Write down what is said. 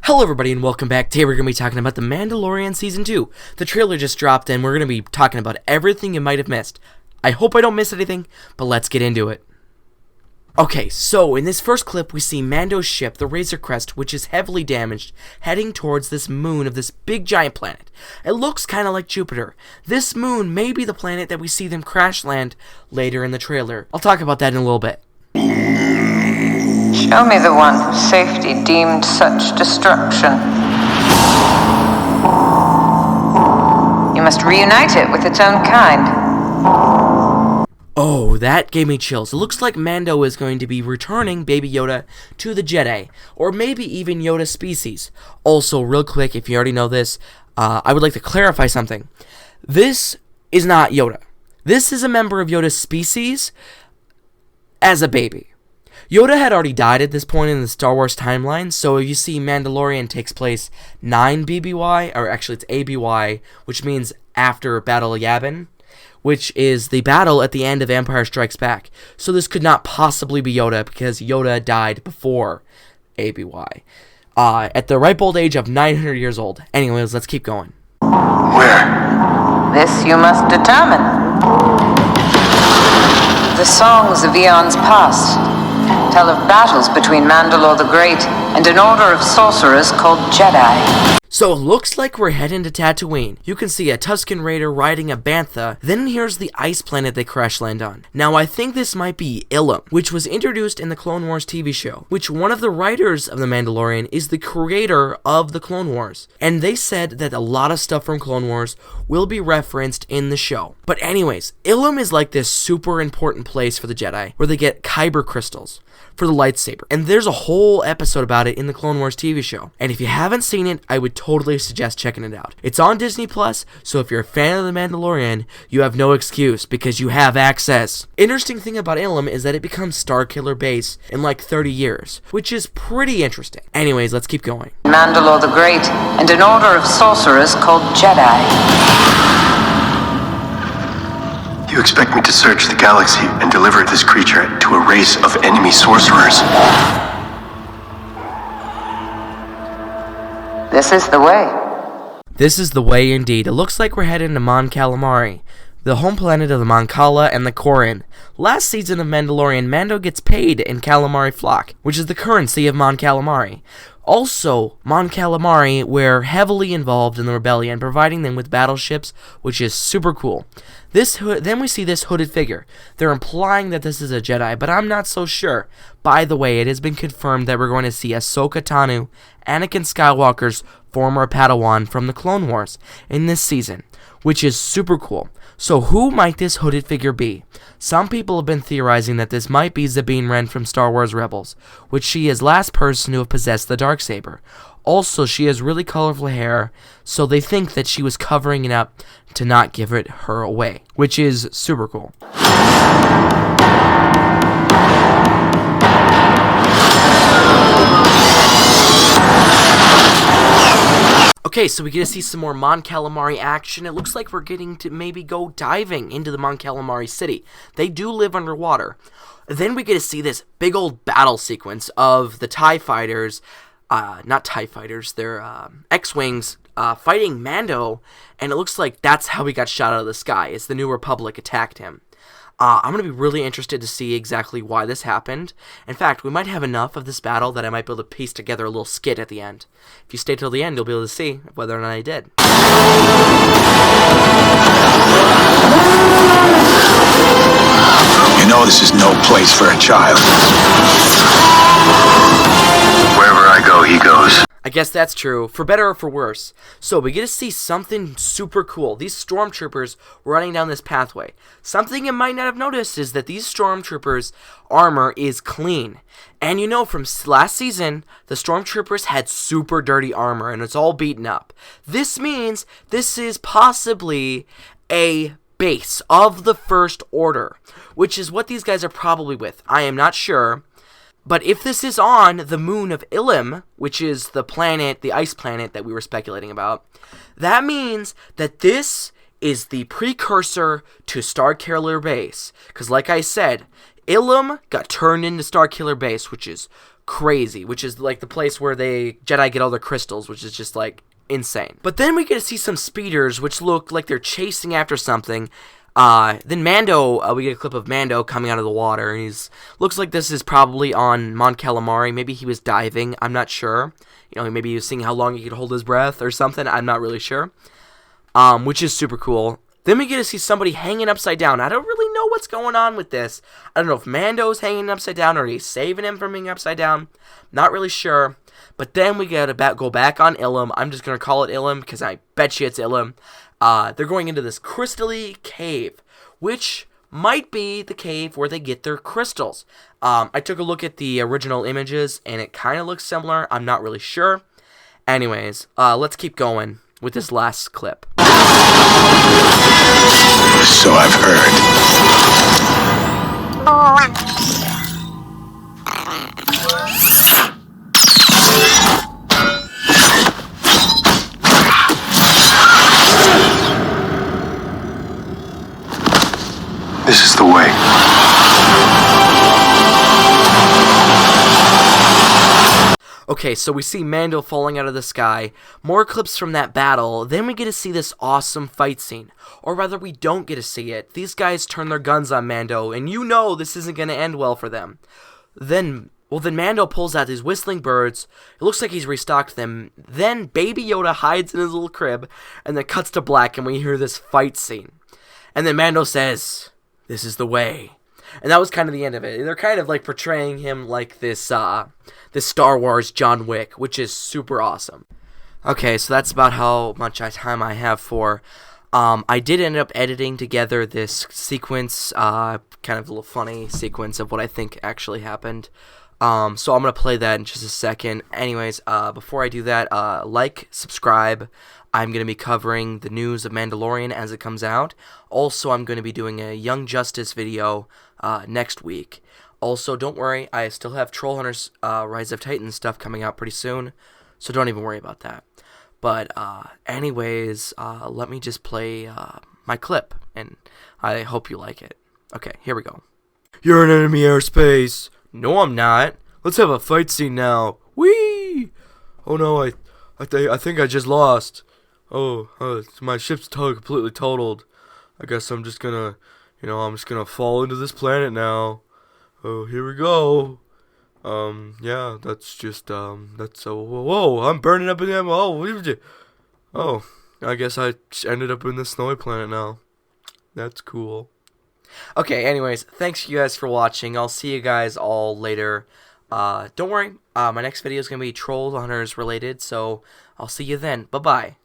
Hello everybody and welcome back. Today we're going to be talking about The Mandalorian Season 2. The trailer just dropped and we're going to be talking about everything you might have missed. I hope I don't miss anything, but let's get into it. Okay, so in this first clip we see Mando's ship, the Razor Crest, which is heavily damaged, heading towards this moon of this big giant planet. It looks kind of like Jupiter. This moon may be the planet that we see them crash land later in the trailer. I'll talk about that in a little bit. Show me the one whose safety deemed such destruction. You must reunite it with its own kind. Oh, that gave me chills. It looks like Mando is going to be returning Baby Yoda to the Jedi, or maybe even Yoda's species. Also, real quick, if you already know this, I would like to clarify something. This is not Yoda. This is a member of Yoda's species as a baby. Yoda had already died at this point in the Star Wars timeline, so you see Mandalorian takes place 9 BBY, or actually it's ABY, which means after Battle of Yavin, which is the battle at the end of Empire Strikes Back. So this could not possibly be Yoda, because Yoda died before ABY, at the ripe old age of 900 years old. Anyways, let's keep going. Where? This you must determine. The songs of eons past tell of battles between Mandalore the Great and an order of sorcerers called Jedi. So it looks like we're heading to Tatooine. You can see a Tusken Raider riding a Bantha, then here's the ice planet they crash land on. Now I think this might be Ilum, which was introduced in the Clone Wars TV show, which one of the writers of The Mandalorian is the creator of the Clone Wars. And they said that a lot of stuff from Clone Wars will be referenced in the show. But anyways, Ilum is like this super important place for the Jedi, where they get kyber crystals for the lightsaber. And there's a whole episode about it in the Clone Wars TV show. And if you haven't seen it, I would totally suggest checking it out. It's on Disney Plus, so if you're a fan of The Mandalorian, you have no excuse because you have access. Interesting thing about Ilum is that it becomes Starkiller Base in like 30 years, which is pretty interesting. Anyways, let's keep going. Mandalore the Great and an order of sorcerers called Jedi. You expect me to search the galaxy and deliver this creature to a race of enemy sorcerers? This is the way. This is the way indeed. It looks like we're heading to Mon Calamari, the home planet of the Mon Cala and the Corran. Last season of Mandalorian, Mando gets paid in Calamari Flock, which is the currency of Mon Calamari. Also, Mon Calamari were heavily involved in the rebellion, providing them with battleships, which is super cool. Then we see this hooded figure. They're implying that this is a Jedi, but I'm not so sure. By the way, it has been confirmed that we're going to see Ahsoka Tano, Anakin Skywalker's former Padawan from the Clone Wars, in this season, which is super cool. So who might this hooded figure be? Some people have been theorizing that this might be Sabine Wren from Star Wars Rebels, which she is last person to have possessed the Darksaber. Also, she has really colorful hair, so they think that she was covering it up to not give her away, which is super cool. Okay, so we get to see some more Mon Calamari action. It looks like we're getting to maybe go diving into the Mon Calamari city. They do live underwater. Then we get to see this big old battle sequence of the TIE fighters, not TIE fighters, they're X-Wings fighting Mando, and it looks like that's how he got shot out of the sky, as the New Republic attacked him. I'm going to be really interested to see exactly why this happened. In fact, we might have enough of this battle that I might be able to piece together a little skit at the end. If you stay till the end, you'll be able to see whether or not I did. You know this is no place for a child. Wherever I go, he goes. I guess that's true, for better or for worse. So we get to see something super cool. These stormtroopers running down this pathway. Something you might not have noticed is that these stormtroopers' armor is clean. And you know, from last season, the stormtroopers had super dirty armor and it's all beaten up. This means this is possibly a base of the First Order, which is what these guys are probably with. I am not sure. But if this is on the moon of Ilum, which is the planet, the ice planet that we were speculating about, that means that this is the precursor to Starkiller Base. Because like I said, Ilum got turned into Starkiller Base, which is crazy, which is like the place where they Jedi get all their crystals, which is just like insane. But then we get to see some speeders, which look like they're chasing after something. Then Mando, we get a clip of Mando coming out of the water, and looks like this is probably on Mon Calamari. Maybe he was diving, I'm not sure. You know, maybe he was seeing how long he could hold his breath or something, I'm not really sure. Which is super cool. Then we get to see somebody hanging upside down. I don't really know what's going on with this. I don't know if Mando's hanging upside down or he's saving him from being upside down. Not really sure. But then we gotta go back on Ilum. I'm just gonna call it Ilum because I bet you it's Ilum. They're going into this crystally cave, which might be the cave where they get their crystals. I took a look at the original images, and it kind of looks similar. I'm not really sure. Anyways, let's keep going with this last clip. So I've heard. This is the way. Okay, so we see Mando falling out of the sky, more clips from that battle, then we get to see this awesome fight scene. Or rather, we don't get to see it. These guys turn their guns on Mando, and you know this isn't going to end well for them. Then Mando pulls out these whistling birds, it looks like he's restocked them, then Baby Yoda hides in his little crib, and then cuts to black, and we hear this fight scene. And then Mando says, "This is the way." And that was kind of the end of it. They're kind of like portraying him like this Star Wars John Wick, which is super awesome. Okay, so that's about how much time I have for. I did end up editing together this sequence, kind of a little funny sequence of what I think actually happened. So I'm going to play that in just a second. Anyways, before I do that, like, subscribe. I'm going to be covering the news of Mandalorian as it comes out. Also, I'm going to be doing a Young Justice video next week. Also, don't worry, I still have Troll Hunters Rise of Titans stuff coming out pretty soon, so don't even worry about that. But anyways, let me just play my clip, and I hope you like it. Okay, here we go. You're in enemy airspace. No, I'm not. Let's have a fight scene now. Whee! Oh no, I think I just lost. Oh, my ship's completely totaled. I guess I'm just gonna, I'm just gonna fall into this planet now. Oh, here we go. Yeah, that's just, whoa, I'm burning up in the, oh, I guess I ended up in the snowy planet now. That's cool. Okay, anyways, thanks you guys for watching. I'll see you guys all later. Don't worry, my next video is gonna be Troll Hunters related, so I'll see you then. Bye-bye.